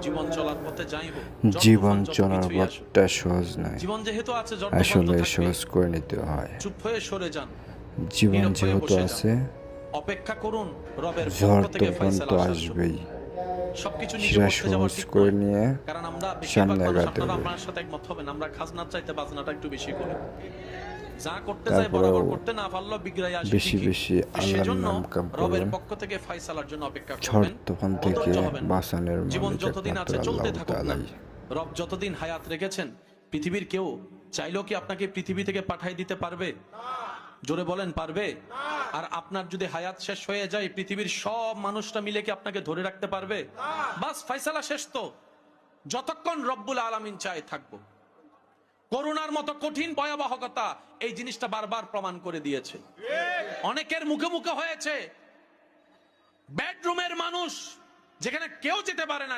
জীবন চলার পথে যাই হোক, জীবন চলার পথটা সহজ নয়, জীবন যেহেতু আছে আসলে সহজ করে নিতে হয়। চুপ হয়ে সরে যান, জীবন যেহেতু আছে, অপেক্ষা করুন রবের ঝড় পক্ষ থেকে তুফান ফয়সালা তো আসার জন্য। আসবেই, সবকিছু নিজে সেটা করতে যাওয়া সহজ ঠিক করে নয়, নিয়ে কারণ আমরা বেশিরভাগ সামনে মানুষ, এগাতে আপনারা হবে। আমার সাথে একমত হবেন, আমরা খাজনার চাইতে বাজনাটা একটু বেশি করি। যা করতে যাই তারপরেও বরাবর করতে না পারলেও বিগড়াই আসে বেশি ঠিকই। বেশি আল্লাহর সেজন্য নাম কাম রবের করুন। পক্ষ থেকে ফয়সালার জন্য অপেক্ষা ঝড় করবেন, তুফান থেকে অধৈর্য হবেন না। বাঁচানোর জীবন মালিক যতদিন একমাত্র আছে চলতে আল্লাহ থাকুক না। তাআলাই। রব যতদিন হায়াত রেখেছেন, পৃথিবীর কেউ চাইলেও কি আপনাকে পৃথিবী থেকে পাঠিয়ে দিতে পারবে? জোরে বলেন, পারবে? আর আপনার যদি হায়াত শেষ হয়ে যায়, পৃথিবীর সব মানুষরা মিলে কি আপনাকে ধরে রাখতে পারবে? বাস ফয়সালা শেষ তো। যতক্ষণ রব্বুল আলামিন চায় থাকবো। করোনার মতো কঠিন ভয়াবহতা এই জিনিসটা বারবার প্রমাণ করে দিয়েছে। অনেকের মুখে মুখে হয়েছে, বেডরুমের মানুষ যেখানে কেউ যেতে পারে না,